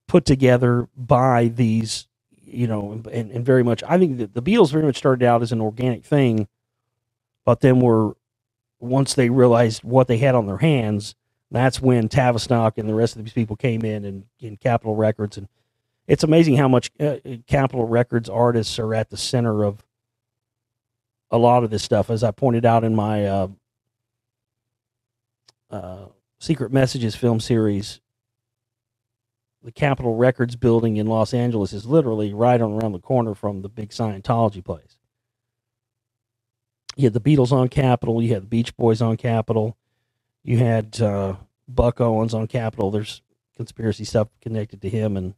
put together by these, you know, and very much, I think that the Beatles very much started out as an organic thing, but then once they realized what they had on their hands, that's when Tavistock and the rest of these people came in Capitol Records. And it's amazing how much Capitol Records artists are at the center of a lot of this stuff. As I pointed out in my Secret Messages film series, the Capitol Records building in Los Angeles is literally right around the corner from the big Scientology place. You had the Beatles on Capitol. You had the Beach Boys on Capitol. You had Buck Owens on Capitol. There's conspiracy stuff connected to him and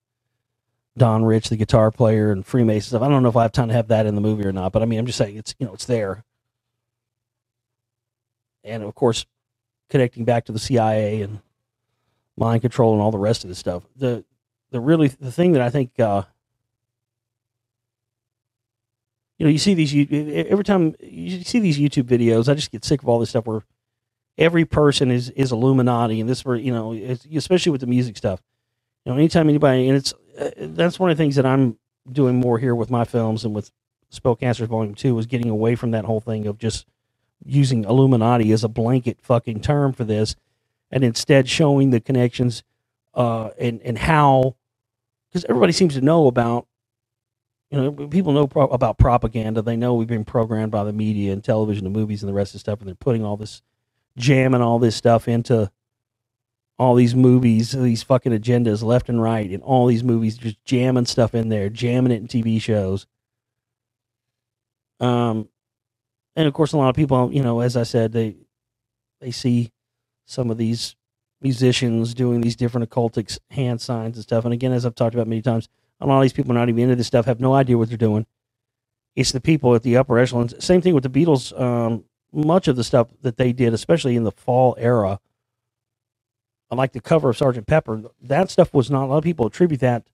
Don Rich, the guitar player, and Freemason stuff. I don't know if I have time to have that in the movie or not, but I mean, I'm just saying it's there. And of course, connecting back to the CIA and mind control and all the rest of this stuff. The thing that I think, you see these, every time you see these YouTube videos, I just get sick of all this stuff where every person is Illuminati, and this, especially with the music stuff. Anytime anybody, and that's one of the things that I'm doing more here with my films and with Spellcasters Volume 2 is getting away from that whole thing of just using Illuminati as a blanket fucking term for this, and instead showing the connections and how, because everybody seems to know about, people know about propaganda. They know we've been programmed by the media and television and movies and the rest of the stuff, and they're putting all this, jamming all this stuff into all these movies, these fucking agendas left and right, and all these movies just jamming stuff in there, jamming it in TV shows. And of course, a lot of people, as I said, they see some of these musicians doing these different occultic hand signs and stuff. And again, as I've talked about many times, a lot of these people are not even into this stuff, have no idea what they're doing. It's the people at the upper echelons. Same thing with the Beatles. Much of the stuff that they did, especially in the fall era, like the cover of Sgt. Pepper, that stuff was not, a lot of people attribute that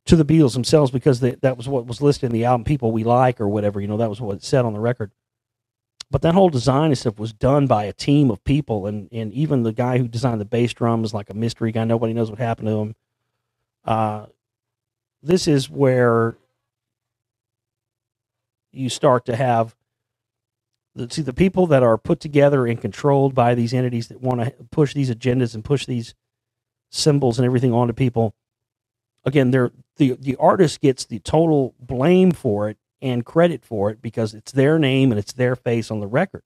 to the Beatles themselves because that was what was listed in the album People We Like or whatever, that was what it said on the record. But that whole design and stuff was done by a team of people, and even the guy who designed the bass drum is like a mystery guy. Nobody knows what happened to him. This is where you start to have the people that are put together and controlled by these entities that want to push these agendas and push these symbols and everything onto people. Again, the artist gets the total blame for it and credit for it because it's their name and it's their face on the record.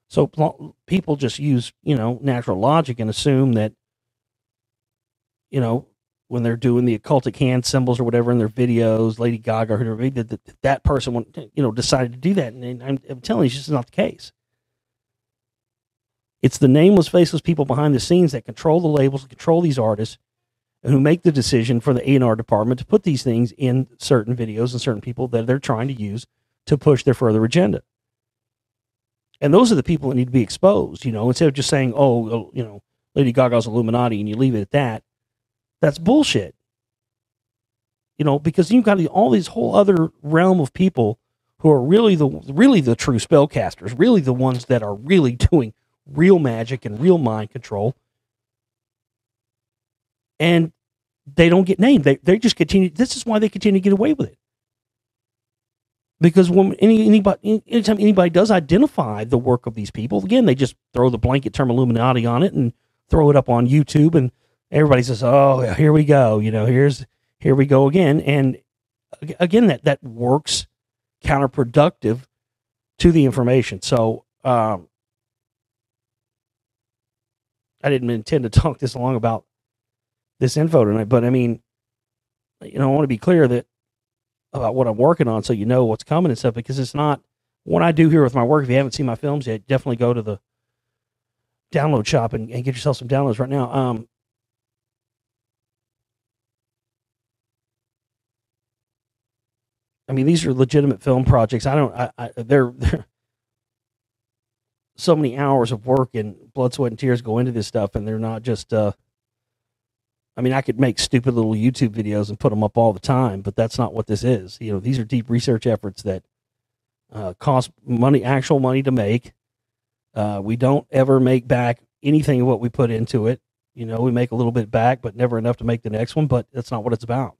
So people just use, natural logic and assume that, when they're doing the occultic hand symbols or whatever in their videos, Lady Gaga or whoever, that person, decided to do that. And I'm telling you, it's just not the case. It's the nameless, faceless people behind the scenes that control the labels, control these artists, and who make the decision for the A&R department to put these things in certain videos and certain people that they're trying to use to push their further agenda. And those are the people that need to be exposed, instead of just saying, Lady Gaga's Illuminati and you leave it at that. That's bullshit. Because you've got all these whole other realm of people who are really the true spellcasters, really the ones that are really doing real magic and real mind control. And they don't get named. They just continue. This is why they continue to get away with it. Because when anytime anybody does identify the work of these people, again, they just throw the blanket term Illuminati on it and throw it up on YouTube, and everybody says, "Oh, here we go." Here we go again. And again, that works counterproductive to the information. So I didn't intend to talk this long about this info tonight, but I mean, I want to be clear that about what I'm working on, so what's coming and stuff, because it's not what I do here with my work. If you haven't seen my films yet, definitely go to the download shop and get yourself some downloads right now. I mean, these are legitimate film projects. They're so many hours of work and blood, sweat, and tears go into this stuff, and they're not just, I could make stupid little YouTube videos and put them up all the time, but that's not what this is. These are deep research efforts that cost money, actual money to make. We don't ever make back anything of what we put into it. We make a little bit back, but never enough to make the next one, but that's not what it's about.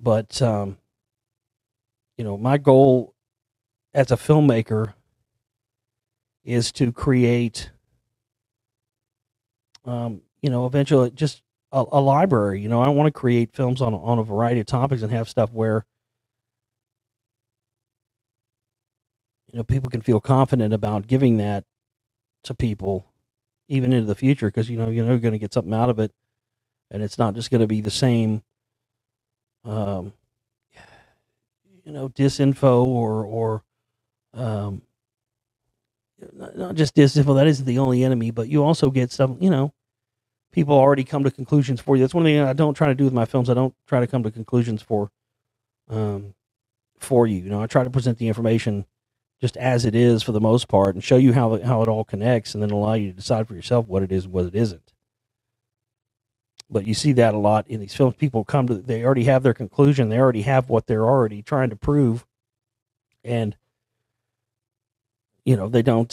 But, my goal as a filmmaker is to create, eventually just a library. I want to create films on a variety of topics and have stuff where, people can feel confident about giving that to people even into the future, because, you're going to get something out of it. and it's not just going to be the same, disinfo or not just disinfo. That isn't the only enemy, but you also get some, people already come to conclusions for you. That's one thing I don't try to do with my films. I don't try to come to conclusions for you. I try to present the information just as it is for the most part, and show you how it all connects, and then allow you to decide for yourself what it is and what it isn't. But you see that a lot in these films. People they already have their conclusion. They already have what they're already trying to prove, and they don't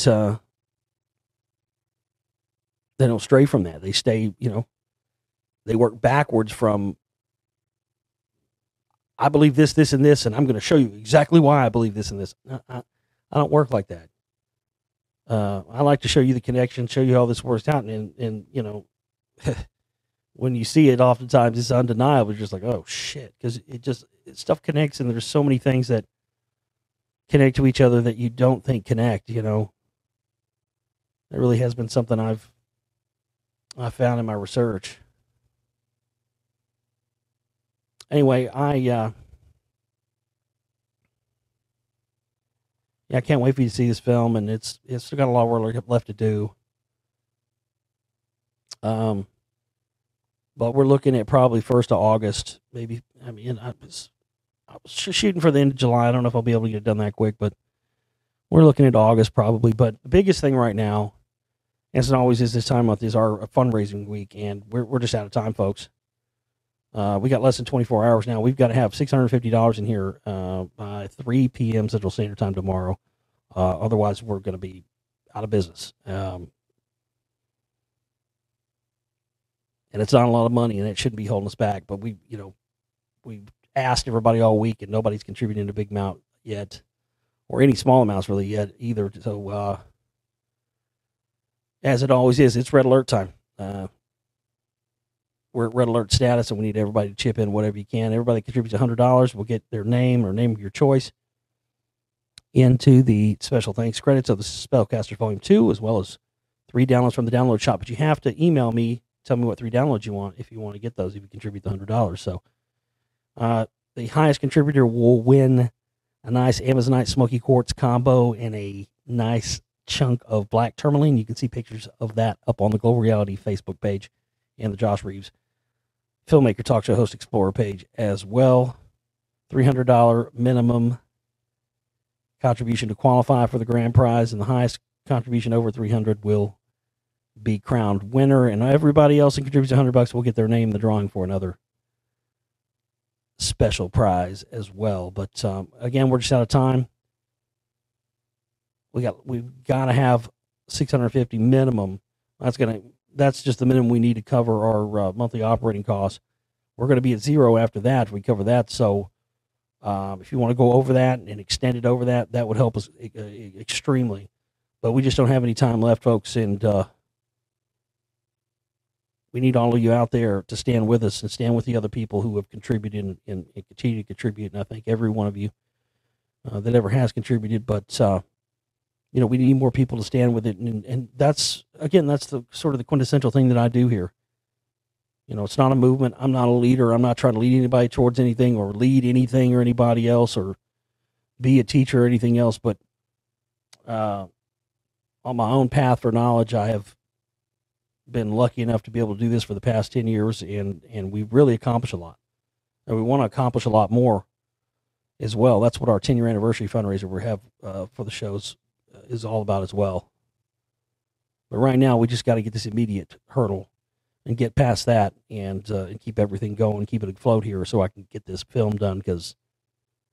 stray from that. They stay, they work backwards from, I believe this, this, and this, and I'm going to show you exactly why I believe this and this. I don't work like that. I like to show you the connection, show you how this works out, and when you see it, oftentimes it's undeniable. It's just like, oh shit, because stuff connects, and there's so many things that connect to each other that you don't think connect. It really has been something I've found in my research. Anyway, I can't wait for you to see this film, and it's still got a lot of work left to do. But we're looking at probably 1st of August, maybe. I was shooting for the end of July. I don't know if I'll be able to get it done that quick, but we're looking at August probably. But the biggest thing right now, as it always is this time of month, is our fundraising week, and we're just out of time, folks. We got less than 24 hours now. We've got to have $650 in here by 3 p.m. Central Standard Time tomorrow. Otherwise, we're going to be out of business. And it's not a lot of money, and it shouldn't be holding us back. But we asked everybody all week, and nobody's contributing a big amount yet, or any small amounts really yet either. So, as it always is, it's red alert time. We're at red alert status, and we need everybody to chip in whatever you can. Everybody that contributes $100 will get their name or name of your choice into the special thanks credits of the Spellcasters Volume 2, as well as 3 downloads from the download shop. But you have to email me, tell me what 3 downloads you want if you want to get those, if you contribute the $100. So the highest contributor will win a nice Amazonite Smoky Quartz combo and a nice chunk of black tourmaline. You can see pictures of that up on the Global Reality Facebook page and the Josh Reeves Filmmaker Talk Show Host Explorer page as well. $300 minimum contribution to qualify for the grand prize, and the highest contribution over $300 will be crowned winner, and everybody else that contributes $100 will get their name in the drawing for another special prize as well. But again, we're just out of time. We've got to have $650 minimum. That's just the minimum we need to cover our monthly operating costs. We're going to be at zero after that if we cover that. So if you want to go over that and extend it over that, that would help us extremely. But we just don't have any time left, folks, and we need all of you out there to stand with us and stand with the other people who have contributed and continue to contribute. And I thank every one of you that ever has contributed. But we need more people to stand with it, and that's the sort of the quintessential thing that I do here. It's not a movement. I'm not a leader. I'm not trying to lead anybody towards anything or lead anything or anybody else or be a teacher or anything else. But on my own path for knowledge, I have been lucky enough to be able to do this for the past 10 years, and we've really accomplished a lot. And we want to accomplish a lot more as well. That's what our 10-year anniversary fundraiser we have for the shows is all about as well. But right now, we just got to get this immediate hurdle and get past that and keep everything going, keep it afloat here so I can get this film done, because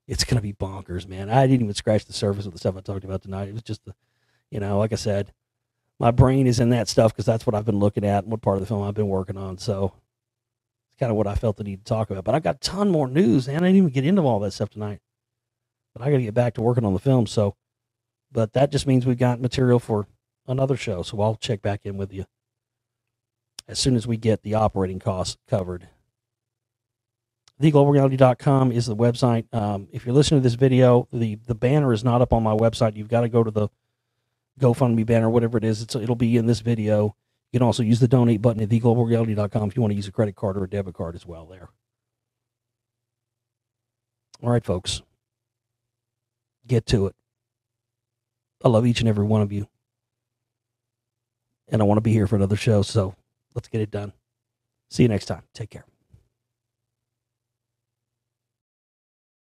it's going to be bonkers, man. I didn't even scratch the surface of the stuff I talked about tonight. It was just, like I said, my brain is in that stuff because that's what I've been looking at and what part of the film I've been working on. So it's kind of what I felt the need to talk about. But I've got a ton more news, and I didn't even get into all that stuff tonight. But I got to get back to working on the film. But that just means we've got material for another show. So I'll check back in with you as soon as we get the operating costs covered. TheGlobalReality.com is the website. If you're listening to this video, the banner is not up on my website. You've got to go to the GoFundMe banner, whatever it is. It'll be in this video. You can also use the donate button at theglobalreality.com if you want to use a credit card or a debit card as well there. All right, folks. Get to it. I love each and every one of you. And I want to be here for another show, so let's get it done. See you next time. Take care.